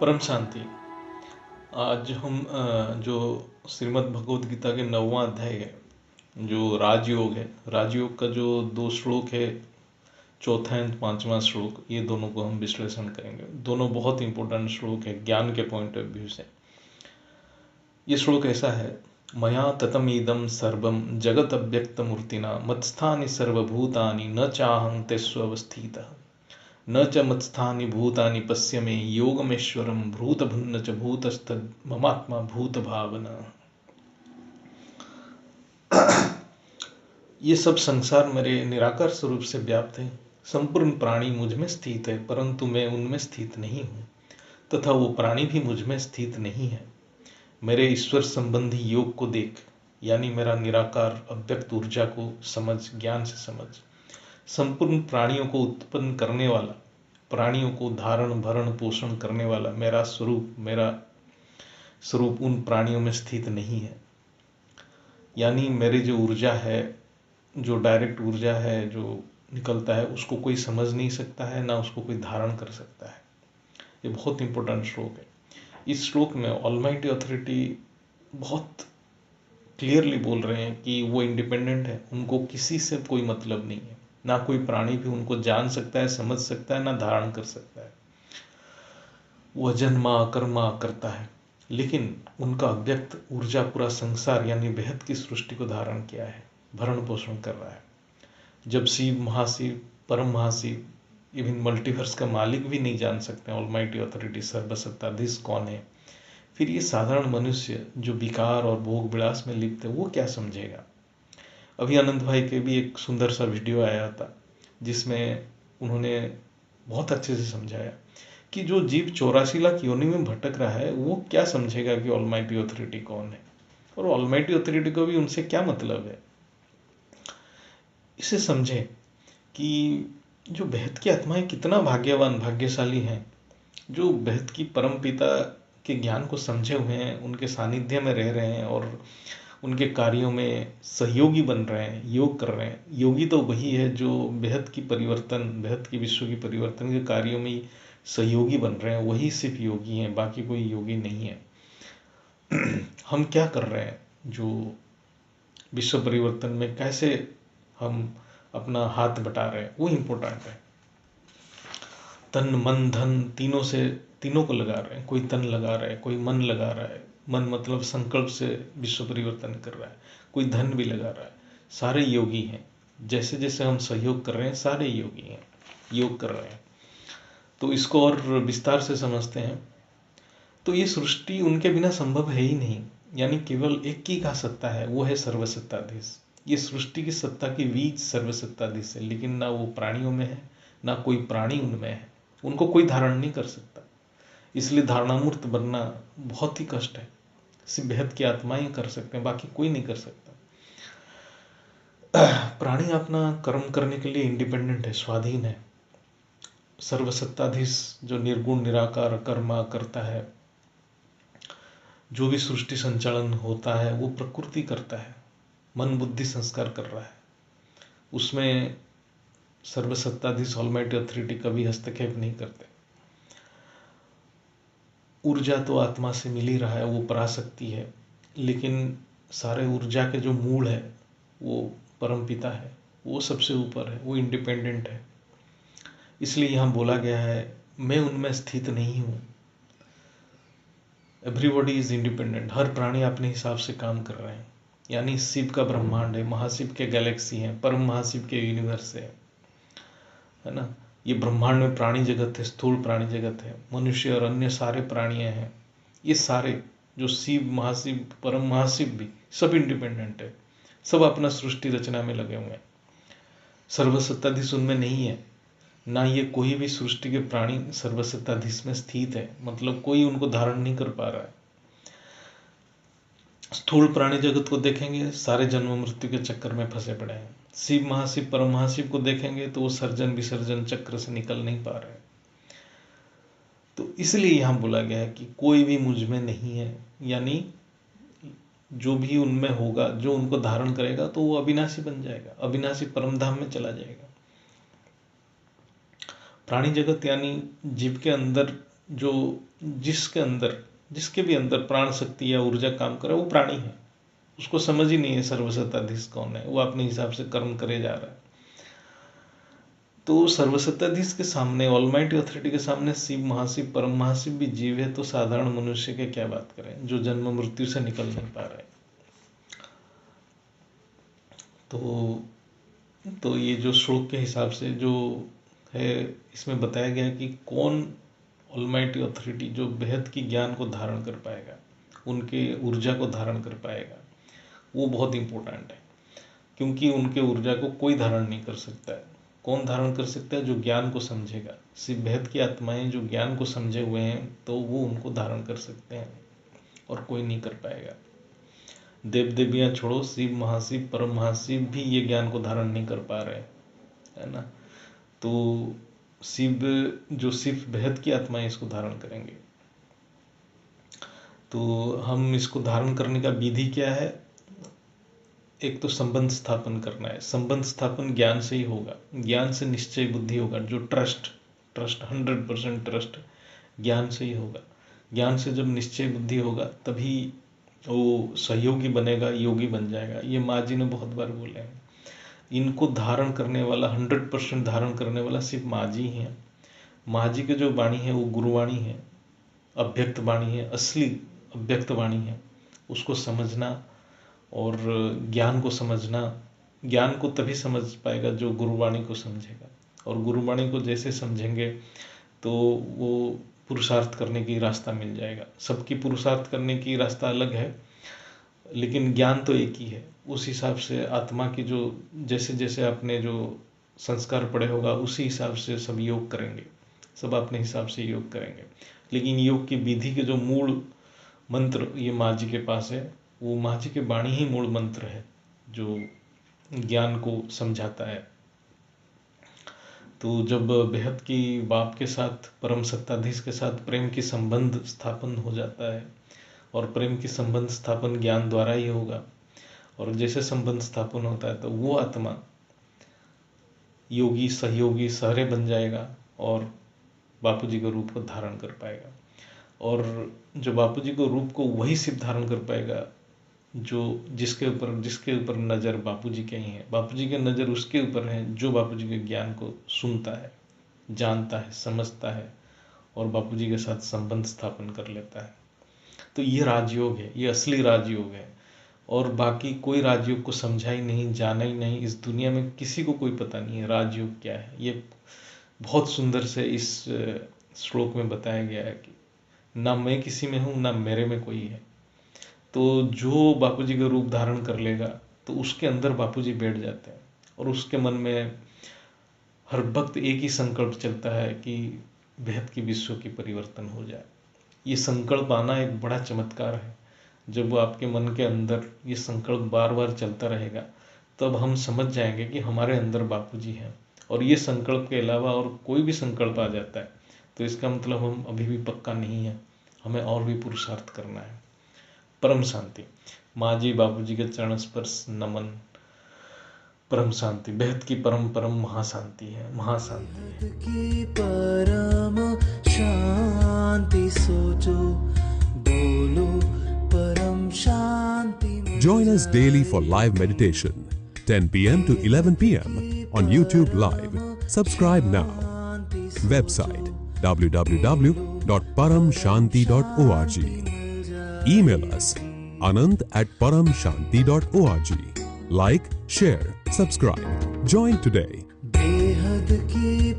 परम शांति। आज हम जो श्रीमद् भगवद गीता के 9वां अध्याय है, जो राजयोग है, राजयोग का जो 2 श्लोक है, चौथा एंड 5वां श्लोक, ये दोनों को हम विश्लेषण करेंगे। दोनों बहुत इंपॉर्टेंट श्लोक है ज्ञान के पॉइंट ऑफ व्यू से। ये श्लोक ऐसा है, मया ततमीदं सर्वं जगत अव्यक्त मूर्तिना मत्स्थानि सर्वभूतानि न चाहं तेष्वस्थितः न च मत्स्थानि भूतानि पश्य मे योगमेश्वरम भूतभुन्न च भूतस्तद ममात्मा भूत भावना। ये सब संसार मेरे निराकार स्वरूप से व्याप्त है। संपूर्ण प्राणी मुझ में स्थित है, परंतु मैं उनमें स्थित नहीं हूँ, तथा वो प्राणी भी मुझ में स्थित नहीं है। मेरे ईश्वर संबंधी योग को देख, यानी मेरा निराकार अव्यक्त ऊर्जा को समझ, ज्ञान से समझ। संपूर्ण प्राणियों को उत्पन्न करने वाला, प्राणियों को धारण भरण पोषण करने वाला मेरा स्वरूप उन प्राणियों में स्थित नहीं है। यानी मेरी जो ऊर्जा है, जो डायरेक्ट ऊर्जा है, जो निकलता है, उसको कोई समझ नहीं सकता है, ना उसको कोई धारण कर सकता है। ये बहुत इंपॉर्टेंट श्लोक है। इस श्लोक में ऑलमाइटी अथॉरिटी बहुत क्लियरली बोल रहे हैं कि वो इंडिपेंडेंट है, उनको किसी से कोई मतलब नहीं है, ना कोई प्राणी भी उनको जान सकता है, समझ सकता है, ना धारण कर सकता है। वह जन्मा कर्मा करता है, लेकिन उनका अव्यक्त ऊर्जा पूरा संसार यानी बेहद की सृष्टि को धारण किया है, भरण पोषण कर रहा है। जब शिव, महाशिव, परम महाशिव, इवन मल्टीवर्स का मालिक भी नहीं जान सकते ऑलमाइटी अथॉरिटी सर्वसत्ताधीश कौन है, फिर ये साधारण मनुष्य जो विकार और भोग विलास में लिप्त है, वो क्या समझेगा। अभी आनंद भाई के भी एक सुंदर सा वीडियो आया था, जिसमें उन्होंने बहुत अच्छे से समझाया कि जो जीव 84 लाख योनि में भटक रहा है, वो क्या समझेगा कि ऑलमाइटी अथॉरिटी कौन है, और ऑलमाइटी अथॉरिटी को भी उनसे क्या मतलब है। इसे समझे कि जो बेहद की आत्माएं कितना भाग्यवान, भाग्यशाली हैं, जो बेहद की परम पिता के ज्ञान को समझे हुए हैं, उनके सानिध्य में रह रहे हैं और उनके कार्यों में सहयोगी बन रहे हैं, योग कर रहे हैं। योगी तो वही है जो बेहद की परिवर्तन, बेहद की विश्व की परिवर्तन के कार्यों में सहयोगी बन रहे हैं, वही सिर्फ योगी हैं, बाकी कोई योगी नहीं है। हम क्या कर रहे हैं, जो विश्व परिवर्तन में कैसे हम अपना हाथ बटा रहे हैं, वो इम्पोर्टेंट है। तन मन धन तीनों को लगा रहे हैं। कोई तन लगा रहा है, कोई मन लगा रहा है। मन मतलब संकल्प से विश्व परिवर्तन कर रहा है। कोई धन भी लगा रहा है। सारे योगी हैं। जैसे जैसे हम सहयोग कर रहे हैं, सारे योगी हैं, योग कर रहे हैं। तो इसको और विस्तार से समझते हैं तो ये सृष्टि उनके बिना संभव है ही नहीं। यानी केवल एक ही का सत्ता है, वो है सर्वसत्ताधीश। ये सृष्टि की सत्ता की बीज सर्वसत्ताधीश है, लेकिन ना वो प्राणियों में है, ना कोई प्राणी उनमें है। उनको कोई धारण नहीं कर सकता, इसलिए धारणामूर्त बनना बहुत ही कष्ट है। सिर्फ बेहद की आत्माएं कर सकते हैं, बाकी कोई नहीं कर सकता। प्राणी अपना कर्म करने के लिए इंडिपेंडेंट है, स्वाधीन है। सर्वसत्ताधीश जो निर्गुण निराकार कर्मा करता है, जो भी सृष्टि संचालन होता है, वो प्रकृति करता है, मन बुद्धि संस्कार कर रहा है। उसमें सर्वसत्ताधीश ऑलमाइटी अथॉरिटी कभी हस्तक्षेप नहीं करते। ऊर्जा तो आत्मा से मिल ही रहा है, वो पराशक्ति है, लेकिन सारे ऊर्जा के जो मूल है वो परमपिता है, वो सबसे ऊपर है, वो इंडिपेंडेंट है। इसलिए यहाँ बोला गया है, मैं उनमें स्थित नहीं हूँ। Everybody is independent. हर प्राणी अपने हिसाब से काम कर रहे हैं। यानी शिव का ब्रह्मांड है, महाशिव के गैलेक्सी हैं, परम महाशिव के यूनिवर्स है ना। ये ब्रह्मांड में प्राणी जगत है, स्थूल प्राणी जगत है, मनुष्य और अन्य सारे प्राणियां हैं। ये सारे जो शिव, महाशिव, परम महाशिव भी सब इंडिपेंडेंट है, सब अपना सृष्टि रचना में लगे हुए हैं। सर्वसत्ताधीश उनमें नहीं है, ना ये कोई भी सृष्टि के प्राणी सर्वसत्ताधीश में स्थित है, मतलब कोई उनको धारण नहीं कर पा रहा है। स्थूल प्राणी जगत को देखेंगे, सारे जन्म मृत्यु के चक्कर में फंसे पड़े हैं। शिव, महाशिव, परम महाशिव को देखेंगे तो वो सर्जन विसर्जन चक्र से निकल नहीं पा रहे। तो इसलिए यहाँ बोला गया है कि कोई भी मुझ में नहीं है, यानी जो भी उनमें होगा, जो उनको धारण करेगा, तो वो अविनाशी बन जाएगा, अविनाशी परम धाम में चला जाएगा। प्राणी जगत यानी जीव के अंदर जो जिसके भी अंदर प्राण शक्ति या ऊर्जा काम करे वो प्राणी है। उसको समझ ही नहीं है सर्वसत्ताधीश कौन है, वो अपने हिसाब से कर्म करे जा रहा है। तो सर्वसत्ताधीश के सामने, ऑलमाइटी अथॉरिटी के सामने शिव महाशिव परम महाशिव भी जीव है, तो साधारण मनुष्य के क्या बात करें जो जन्म मृत्यु से निकल नहीं पा रहे। तो ये जो श्लोक के हिसाब से जो है, इसमें बताया गया कि कौन ऑलमाइटी अथॉरिटी जो बेहद की ज्ञान को धारण कर पाएगा, उनके ऊर्जा को धारण कर पाएगा, वो बहुत इंपॉर्टेंट है। क्योंकि उनके ऊर्जा को कोई धारण नहीं कर सकता है। कौन धारण कर सकता है? जो ज्ञान को समझेगा। सिर्फ बेहद की आत्माएं जो ज्ञान को समझे हुए हैं, तो वो उनको धारण कर सकते हैं और कोई नहीं कर पाएगा। देव देवियां छोड़ो, शिव महाशिव परम महाशिव भी ये ज्ञान को धारण नहीं कर पा रहे, है ना। तो शिव जो सिर्फ बेहद की आत्माएं इसको धारण करेंगे। तो हम इसको धारण करने का विधि क्या है? एक तो संबंध स्थापन करना है। संबंध स्थापन ज्ञान से ही होगा। ज्ञान से निश्चय बुद्धि होगा। जो ट्रस्ट 100% ट्रस्ट ज्ञान से ही होगा। ज्ञान से जब निश्चय बुद्धि होगा तभी वो सहयोगी बनेगा, योगी बन जाएगा। ये माँ जी ने बहुत बार बोले हैं। इनको धारण करने वाला, 100% धारण करने वाला सिर्फ माँ जी हैं। माँ जी की जो वाणी है वो गुरुवाणी है, अव्यक्त वाणी है, असली अव्यक्त वाणी है। उसको समझना और ज्ञान को समझना, ज्ञान को तभी समझ पाएगा जो गुरुवाणी को समझेगा। और गुरुवाणी को जैसे समझेंगे तो वो पुरुषार्थ करने की रास्ता मिल जाएगा। सबकी पुरुषार्थ करने की रास्ता अलग है, लेकिन ज्ञान तो एक ही है। उस हिसाब से आत्मा की जो जैसे जैसे आपने जो संस्कार पड़े होगा, उसी हिसाब से सब योग करेंगे, सब अपने हिसाब से योग करेंगे। लेकिन योग की विधि के जो मूल मंत्र ये माँ जी के पास है। वो माँ जी के वाणी ही मूल मंत्र है जो ज्ञान को समझाता है। तो जब बेहद की बाप के साथ, परम सत्ताधीश के साथ प्रेम की संबंध स्थापन हो जाता है, और प्रेम की संबंध स्थापन ज्ञान द्वारा ही होगा, और जैसे संबंध स्थापन होता है तो वो आत्मा योगी, सहयोगी, सहरे बन जाएगा और बापू जी के रूप को धारण कर पाएगा। और जो बापू जी को रूप को वही सिर्फ धारण कर पाएगा जो जिसके ऊपर नज़र बापू जी के ही है। बापू जी की नज़र उसके ऊपर है जो बापू जी के ज्ञान को सुनता है, जानता है, समझता है और बापू जी के साथ संबंध स्थापन कर लेता है। तो ये राजयोग है, ये असली राजयोग है। और बाकी कोई राजयोग को समझा ही नहीं, जाना ही नहीं, इस दुनिया में किसी को कोई पता नहीं है राजयोग क्या है। ये बहुत सुंदर से इस श्लोक में बताया गया है कि ना मैं किसी में हूँ, ना मेरे में कोई है। तो जो बापूजी का रूप धारण कर लेगा तो उसके अंदर बापूजी बैठ जाते हैं, और उसके मन में हर वक्त एक ही संकल्प चलता है कि बेहद की विश्व की परिवर्तन हो जाए। ये संकल्प आना एक बड़ा चमत्कार है। जब वो आपके मन के अंदर ये संकल्प बार बार चलता रहेगा, तब हम समझ जाएंगे कि हमारे अंदर बापूजी हैं। और ये संकल्प के अलावा और कोई भी संकल्प आ जाता है तो इसका मतलब हम अभी भी पक्का नहीं है, हमें और भी पुरुषार्थ करना है। परम शांति। माँ जी बापू जी के चरण स्पर्श नमन। परम शांति, बेहद की परम परम महाशांति है, महाशांति की परम शांति सोचो, बोलो परम शांति। Join us daily for live meditation, 10 p.m. to 11 p.m. on YouTube Live. Subscribe now. Website www.paramshanti.org. Email us anant@paramshanti.org. Like, share, subscribe. Join today. बेहद की